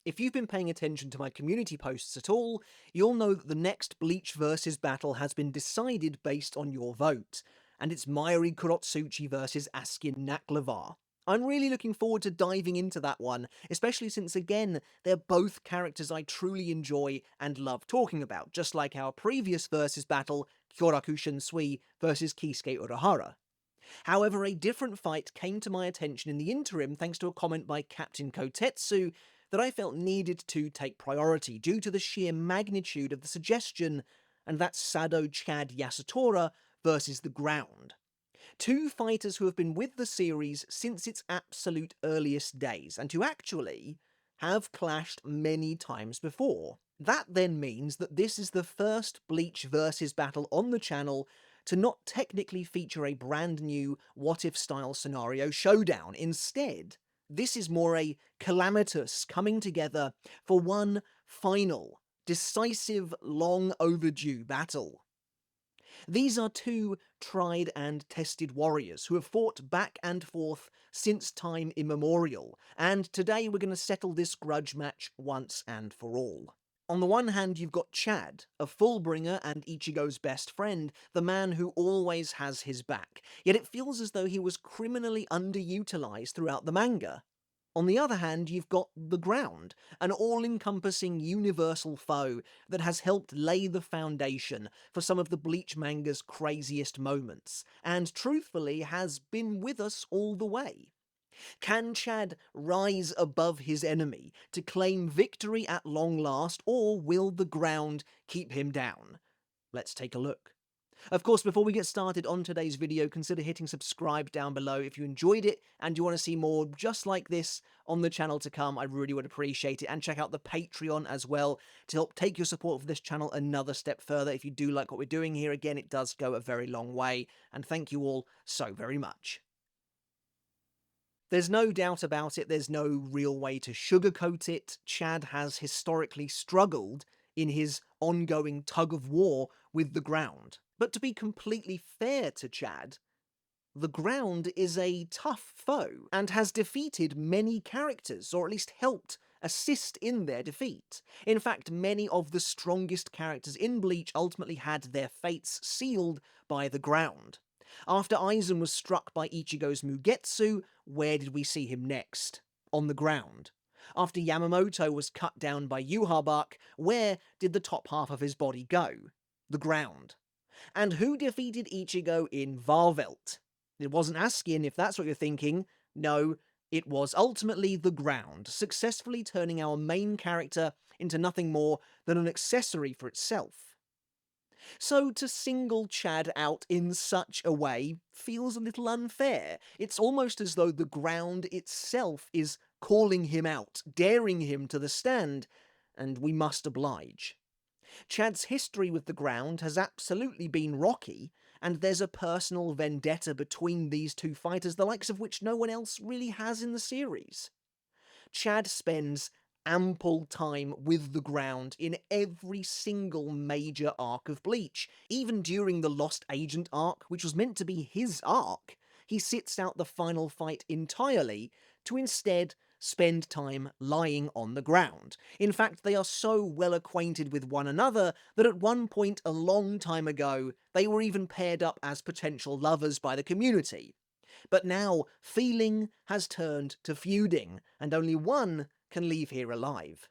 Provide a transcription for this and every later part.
If you've been paying attention to my community posts at all, you'll know that the next Bleach versus battle has been decided based on your vote, and it's Mayuri Kurotsuchi versus Askin Naklavar. I'm really looking forward to diving into that one, especially since, again, they're both characters I truly enjoy and love talking about, just like our previous versus battle, Kyoraku Shinsui versus Kisuke Urahara. However, a different fight came to my attention in the interim thanks to a comment by Captain Kotetsu that I felt needed to take priority due to the sheer magnitude of the suggestion, and that's Sado Chad Yasutora versus the Ground. Two fighters who have been with the series since its absolute earliest days, and who actually have clashed many times before. That then means that this is the first Bleach versus battle on the channel to not technically feature a brand new what-if style scenario showdown. Instead, this is more a calamitous coming together for one final, decisive, long overdue battle. These are two tried and tested warriors who have fought back and forth since time immemorial, and today we're going to settle this grudge match once and for all. On the one hand, you've got Chad, a Fullbringer and Ichigo's best friend, the man who always has his back, yet it feels as though he was criminally underutilized throughout the manga. On the other hand, you've got the Ground, an all-encompassing universal foe that has helped lay the foundation for some of the Bleach manga's craziest moments, and truthfully has been with us all the way. Can Chad rise above his enemy to claim victory at long last, or will the Ground keep him down? Let's take a look. Of course, before we get started on today's video, consider hitting subscribe down below if you enjoyed it and you want to see more just like this on the channel to come. I really would appreciate it. And check out the Patreon as well to help take your support for this channel another step further. If you do like what we're doing here, again, it does go a very long way. And thank you all so very much. There's no doubt about it, there's no real way to sugarcoat it. Chad has historically struggled in his ongoing tug of war with the Ground. But to be completely fair to Chad, the Ground is a tough foe, and has defeated many characters, or at least helped assist in their defeat. In fact, many of the strongest characters in Bleach ultimately had their fates sealed by the Ground. After Aizen was struck by Ichigo's Mugetsu, where did we see him next? On the Ground. After Yamamoto was cut down by Yuhabak, where did the top half of his body go? The Ground. And who defeated Ichigo in Varvelt? It wasn't Askin, if that's what you're thinking. No, it was ultimately the Ground, successfully turning our main character into nothing more than an accessory for itself. So to single Chad out in such a way feels a little unfair. It's almost as though the Ground itself is calling him out, daring him to the stand, and we must oblige. Chad's history with the Ground has absolutely been rocky, and there's a personal vendetta between these two fighters, the likes of which no one else really has in the series. Chad spends ample time with the Ground in every single major arc of Bleach. Even during the Lost Agent arc, which was meant to be his arc, he sits out the final fight entirely to instead spend time lying on the ground. In fact, they are so well acquainted with one another that at one point a long time ago, they were even paired up as potential lovers by the community. But now, feeling has turned to feuding, and only one can leave here alive.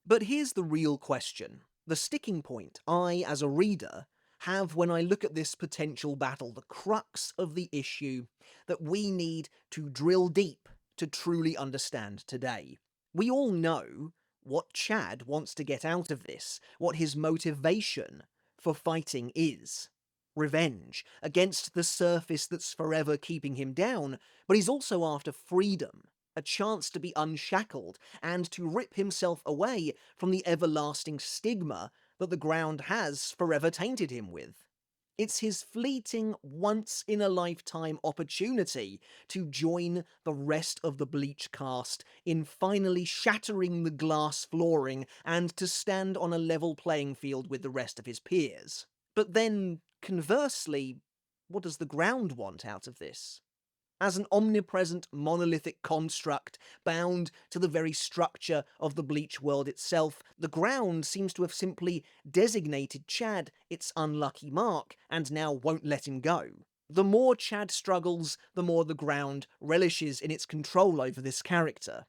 But here's the real question. The sticking point I, as a reader, have when I look at this potential battle, the crux of the issue that we need to drill deep to truly understand today. We all know what Chad wants to get out of this, what his motivation for fighting is. Revenge against the surface that's forever keeping him down, but he's also after freedom, a chance to be unshackled, and to rip himself away from the everlasting stigma that the Ground has forever tainted him with. It's his fleeting, once-in-a-lifetime opportunity to join the rest of the Bleach cast in finally shattering the glass flooring and to stand on a level playing field with the rest of his peers. But then, conversely, what does the Ground want out of this? As an omnipresent monolithic construct bound to the very structure of the Bleach world itself, the ground seems to have simply designated Chad its unlucky mark and now won't let him go. The more Chad struggles, the more the ground relishes in its control over this character.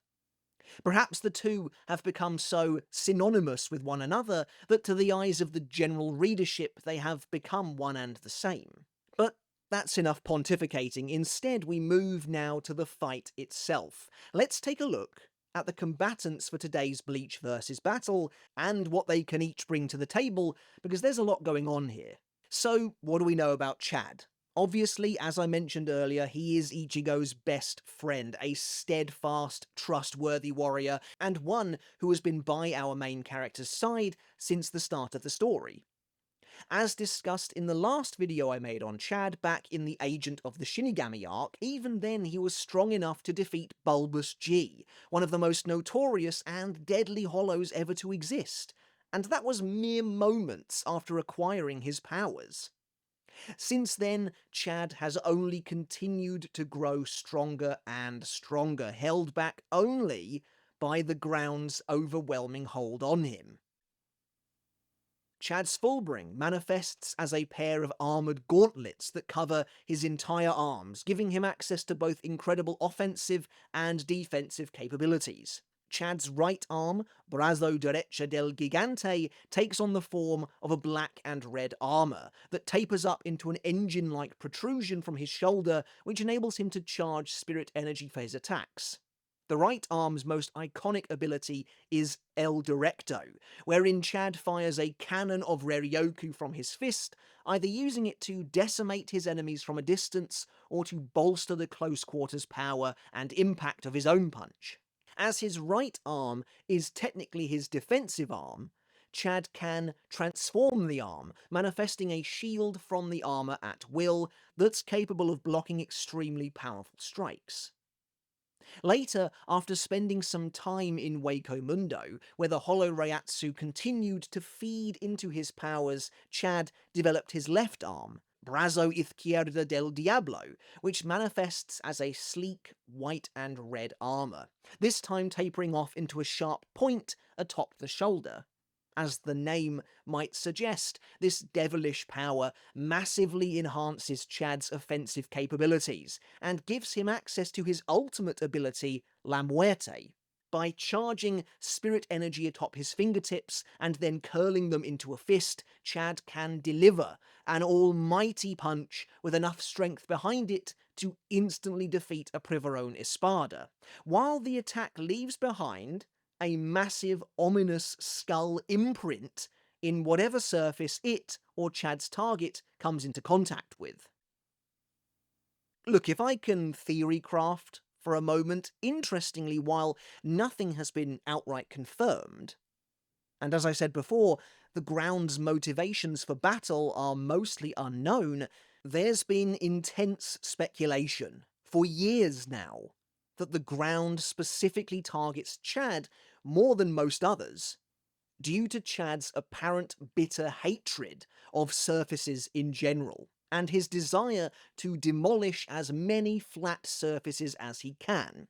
Perhaps the two have become so synonymous with one another that to the eyes of the general readership they have become one and the same. But that's enough pontificating. Instead, we move now to the fight itself. Let's take a look at the combatants for today's Bleach versus battle and what they can each bring to the table, because there's a lot going on here. So, what do we know about Chad? Obviously, as I mentioned earlier, he is Ichigo's best friend, a steadfast, trustworthy warrior, and one who has been by our main character's side since the start of the story. As discussed in the last video I made on Chad back in the Agent of the Shinigami arc, even then he was strong enough to defeat Bulbous G, one of the most notorious and deadly hollows ever to exist, and that was mere moments after acquiring his powers. Since then, Chad has only continued to grow stronger and stronger, held back only by the ground's overwhelming hold on him. Chad's Fullbringer manifests as a pair of armoured gauntlets that cover his entire arms, giving him access to both incredible offensive and defensive capabilities. Chad's right arm, Brazo Derecha del Gigante, takes on the form of a black and red armour that tapers up into an engine-like protrusion from his shoulder, which enables him to charge spirit energy for his attacks. The right arm's most iconic ability is El Directo, wherein Chad fires a cannon of Reryoku from his fist, either using it to decimate his enemies from a distance or to bolster the close quarters power and impact of his own punch. As his right arm is technically his defensive arm, Chad can transform the arm, manifesting a shield from the armour at will that's capable of blocking extremely powerful strikes. Later, after spending some time in Waco Mundo, where the Hollow Reiatsu continued to feed into his powers, Chad developed his left arm, Brazo Izquierda del Diablo, which manifests as a sleek white and red armour, this time tapering off into a sharp point atop the shoulder. As the name might suggest, this devilish power massively enhances Chad's offensive capabilities, and gives him access to his ultimate ability, La Muerte. By charging spirit energy atop his fingertips and then curling them into a fist, Chad can deliver an almighty punch with enough strength behind it to instantly defeat a Privarone Espada, while the attack leaves behind a massive, ominous skull imprint in whatever surface it or Chad's target comes into contact with. Look, if I can theory craft for a moment, interestingly, while nothing has been outright confirmed, and as I said before, the ground's motivations for battle are mostly unknown, there's been intense speculation for years now that the ground specifically targets Chad more than most others, due to Chad's apparent bitter hatred of surfaces in general, and his desire to demolish as many flat surfaces as he can.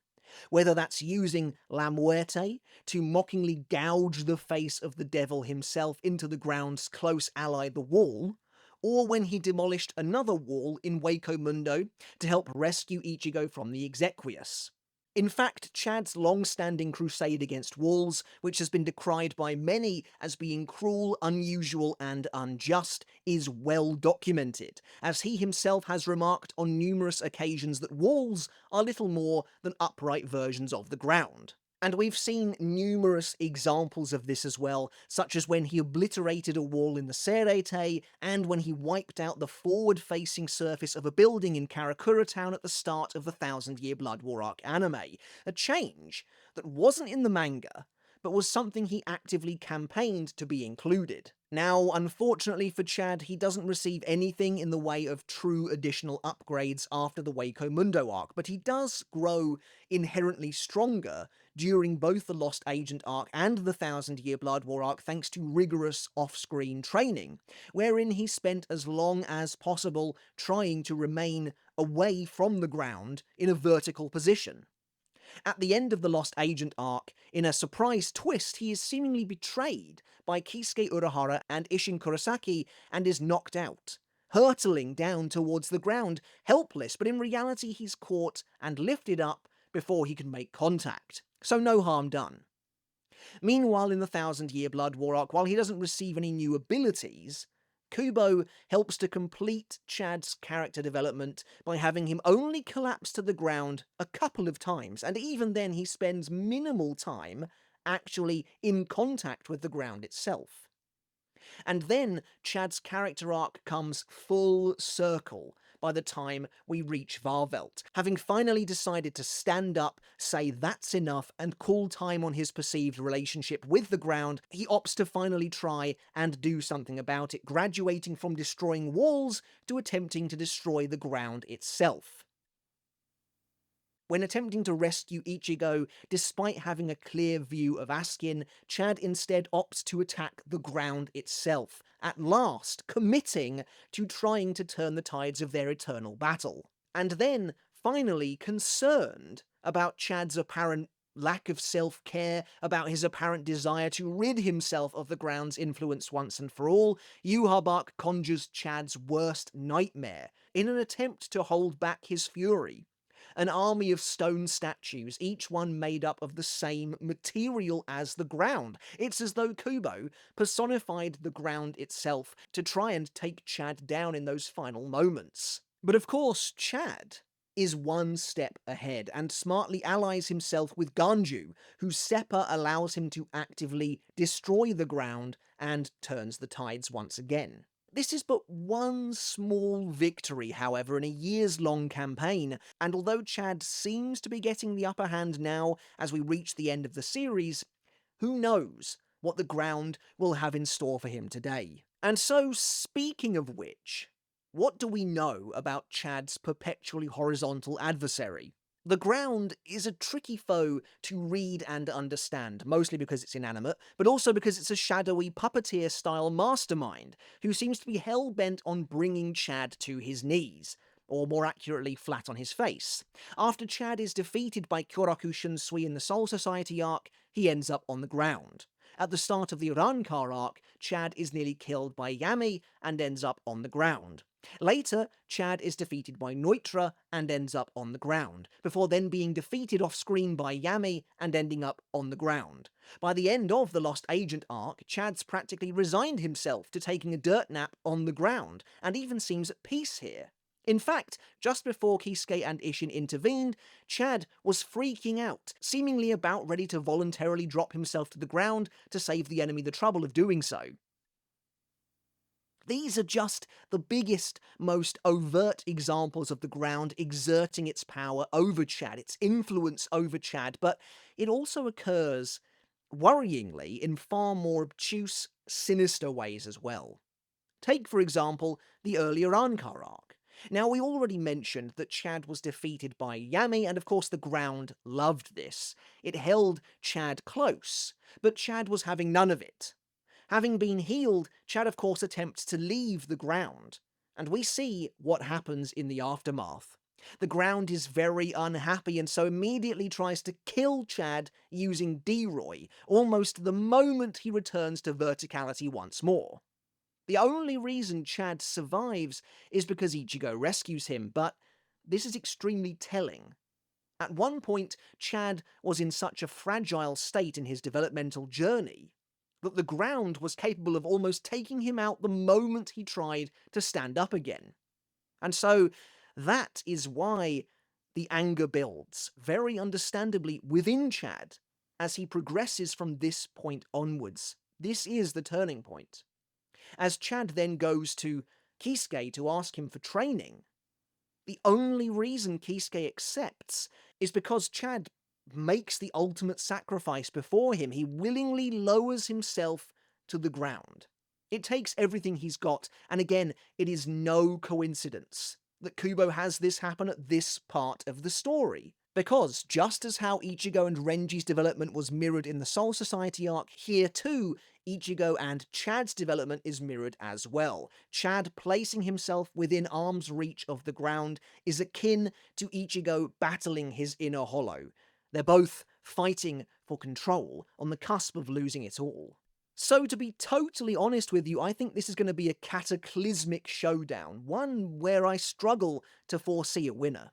Whether that's using La Muerte to mockingly gouge the face of the devil himself into the ground's close ally, the wall, or when he demolished another wall in Waco Mundo to help rescue Ichigo from the Exequias. In fact, Chad's long-standing crusade against walls, which has been decried by many as being cruel, unusual, and unjust, is well documented, as he himself has remarked on numerous occasions that walls are little more than upright versions of the ground. And we've seen numerous examples of this as well, such as when he obliterated a wall in the Serete, and when he wiped out the forward-facing surface of a building in Karakura Town at the start of the Thousand Year Blood War arc anime, a change that wasn't in the manga, but was something he actively campaigned to be included. Now, unfortunately for Chad, he doesn't receive anything in the way of true additional upgrades after the Waco Mundo arc, but he does grow inherently stronger during both the Lost Agent arc and the Thousand Year Blood War arc thanks to rigorous off-screen training, wherein he spent as long as possible trying to remain away from the ground in a vertical position. At the end of the Lost Agent arc, in a surprise twist, he is seemingly betrayed by Kisuke Urahara and Isshin Kurosaki and is knocked out, hurtling down towards the ground, helpless, but in reality he's caught and lifted up before he can make contact, so no harm done. Meanwhile, in the Thousand Year Blood War arc, while he doesn't receive any new abilities, Kubo helps to complete Chad's character development by having him only collapse to the ground a couple of times, and even then he spends minimal time actually in contact with the ground itself. And then Chad's character arc comes full circle by the time we reach Varvelt, having finally decided to stand up, say that's enough, and call time on his perceived relationship with the ground. He opts to finally try and do something about it, graduating from destroying walls to attempting to destroy the ground itself. When attempting to rescue Ichigo, despite having a clear view of Askin, Chad instead opts to attack the ground itself, at last committing to trying to turn the tides of their eternal battle. And then, finally, concerned about Chad's apparent lack of self-care, about his apparent desire to rid himself of the ground's influence once and for all, Yhwach conjures Chad's worst nightmare in an attempt to hold back his fury. An army of stone statues, each one made up of the same material as the ground. It's as though Kubo personified the ground itself to try and take Chad down in those final moments. But of course, Chad is one step ahead and smartly allies himself with Ganju, whose Seppa allows him to actively destroy the ground and turns the tides once again. This is but one small victory, however, in a years-long campaign, and although Chad seems to be getting the upper hand now as we reach the end of the series, who knows what the ground will have in store for him today. And so, speaking of which, what do we know about Chad's perpetually horizontal adversary? The ground is a tricky foe to read and understand, mostly because it's inanimate, but also because it's a shadowy puppeteer-style mastermind who seems to be hell-bent on bringing Chad to his knees, or more accurately, flat on his face. After Chad is defeated by Kyoraku Shunsui in the Soul Society arc, he ends up on the ground. At the start of the Rankar arc, Chad is nearly killed by Yami and ends up on the ground. Later, Chad is defeated by Neutra and ends up on the ground, before then being defeated off-screen by Yami and ending up on the ground. By the end of the Lost Agent arc, Chad's practically resigned himself to taking a dirt nap on the ground, and even seems at peace here. In fact, just before Kisuke and Isshin intervened, Chad was freaking out, seemingly about ready to voluntarily drop himself to the ground to save the enemy the trouble of doing so. These are just the biggest, most overt examples of the ground exerting its power over Chad, its influence over Chad, but it also occurs, worryingly, in far more obtuse, sinister ways as well. Take, for example, the earlier Ankar arc. Now, we already mentioned that Chad was defeated by Yami, and of course the ground loved this. It held Chad close, but Chad was having none of it. Having been healed, Chad of course attempts to leave the ground, and we see what happens in the aftermath. The ground is very unhappy and so immediately tries to kill Chad using D-Roy, almost the moment he returns to verticality once more. The only reason Chad survives is because Ichigo rescues him, but this is extremely telling. At one point, Chad was in such a fragile state in his developmental journey that the ground was capable of almost taking him out the moment he tried to stand up again. And so, that is why the anger builds, very understandably, within Chad as he progresses from this point onwards. This is the turning point. As Chad then goes to Kisuke to ask him for training, the only reason Kisuke accepts is because Chad makes the ultimate sacrifice before him. He willingly lowers himself to the ground. It takes everything he's got, and again, it is no coincidence that Kubo has this happen at this part of the story. Because, just as how Ichigo and Renji's development was mirrored in the Soul Society arc, here too, Ichigo and Chad's development is mirrored as well. Chad placing himself within arm's reach of the ground is akin to Ichigo battling his inner hollow. They're both fighting for control, on the cusp of losing it all. So to be totally honest with you, I think this is going to be a cataclysmic showdown, one where I struggle to foresee a winner.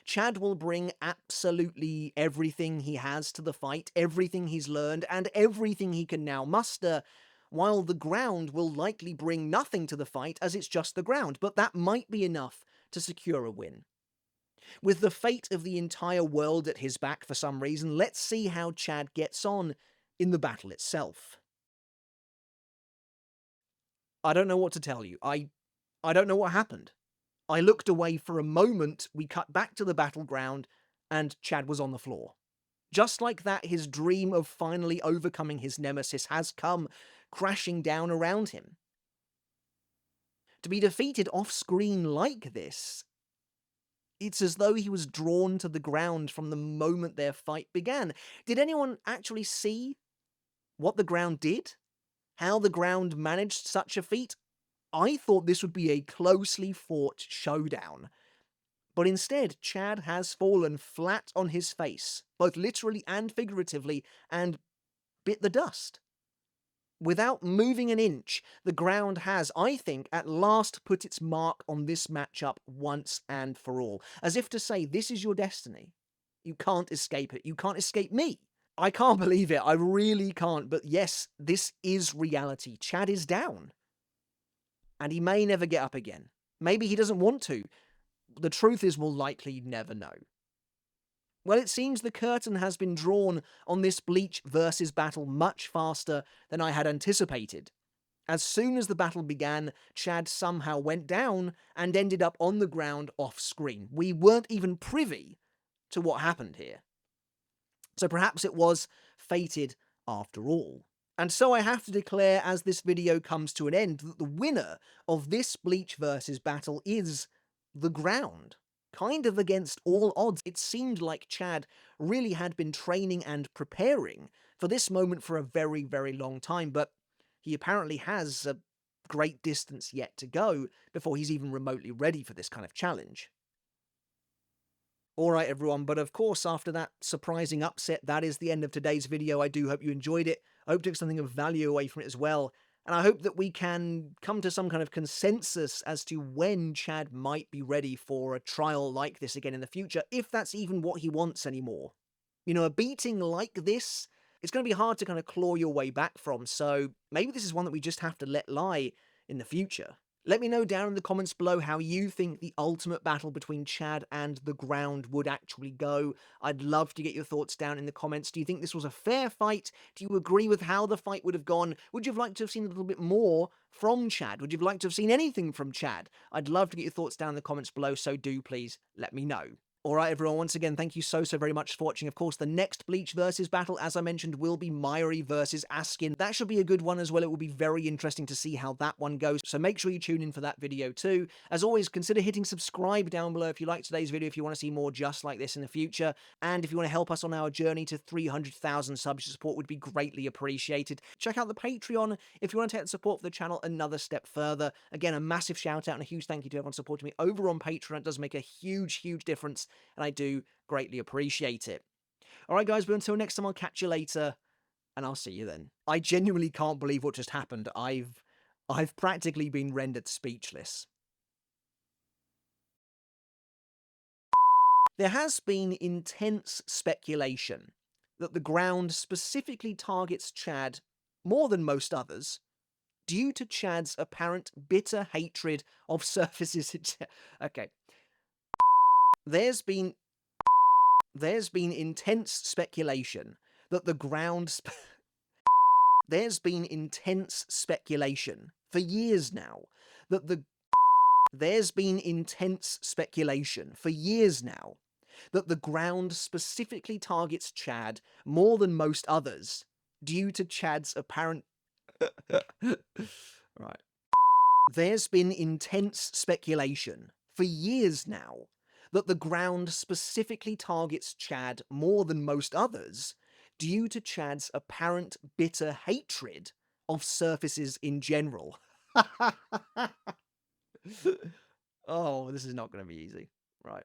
Chad will bring absolutely everything he has to the fight, everything he's learned, and everything he can now muster, while the ground will likely bring nothing to the fight as it's just the ground, but that might be enough to secure a win. With the fate of the entire world at his back for some reason, let's see how Chad gets on in the battle itself. I don't know what to tell you. I don't know what happened. I looked away for a moment, we cut back to the battleground, and Chad was on the floor. Just like that, his dream of finally overcoming his nemesis has come crashing down around him. To be defeated off-screen like this, it's as though he was drawn to the ground from the moment their fight began. Did anyone actually see what the ground did? How the ground managed such a feat? I thought this would be a closely fought showdown. But instead, Chad has fallen flat on his face, both literally and figuratively, and bit the dust. Without moving an inch, the ground has, I think, at last put its mark on this matchup once and for all. As if to say, this is your destiny. You can't escape it. You can't escape me. I can't believe it. I really can't. But yes, this is reality. Chad is down. And he may never get up again. Maybe he doesn't want to. The truth is, we'll likely never know. Well, it seems the curtain has been drawn on this Bleach versus battle much faster than I had anticipated. As soon as the battle began, Chad somehow went down and ended up on the ground off-screen. We weren't even privy to what happened here. So perhaps it was fated after all. And so I have to declare, as this video comes to an end, that the winner of this Bleach versus battle is the ground. Kind of against all odds, it seemed like Chad really had been training and preparing for this moment for a very, very long time, but he apparently has a great distance yet to go before he's even remotely ready for this kind of challenge. Alright everyone, but of course after that surprising upset, that is the end of today's video. I do hope you enjoyed it. I hope you took something of value away from it as well. And I hope that we can come to some kind of consensus as to when Chad might be ready for a trial like this again in the future, if that's even what he wants anymore. You know, a beating like this, it's going to be hard to kind of claw your way back from, so maybe this is one that we just have to let lie in the future. Let me know down in the comments below how you think the ultimate battle between Chad and the ground would actually go. I'd love to get your thoughts down in the comments. Do you think this was a fair fight? Do you agree with how the fight would have gone? Would you have liked to have seen a little bit more from Chad? Would you have liked to have seen anything from Chad? I'd love to get your thoughts down in the comments below, so do please let me know. Alright everyone, once again, thank you so very much for watching. Of course, the next Bleach versus battle, as I mentioned, will be Mayuri versus Askin. That should be a good one as well. It will be very interesting to see how that one goes, so make sure you tune in for that video too. As always, consider hitting subscribe down below if you liked today's video, if you want to see more just like this in the future, and if you want to help us on our journey to 300,000 subs, your support would be greatly appreciated. Check out the Patreon if you want to take the support for the channel another step further. Again, a massive shout out and a huge thank you to everyone supporting me over on Patreon. It does make a huge, huge difference, and I do greatly appreciate it. Alright guys, but until next time, I'll catch you later, and I'll see you then. I genuinely can't believe what just happened. I've practically been rendered speechless. There has been intense speculation that the ground specifically targets Chad more than most others due to Chad's apparent bitter hatred of surfaces. Okay. There's been intense speculation that the ground there's been intense speculation for years now that the there's been intense speculation for years now that the ground specifically targets Chad more than most others due to Chad's apparent. Right. There's been intense speculation for years now that the ground specifically targets Chad more than most others due to Chad's apparent bitter hatred of surfaces in general. Oh, this is not going to be easy. Right.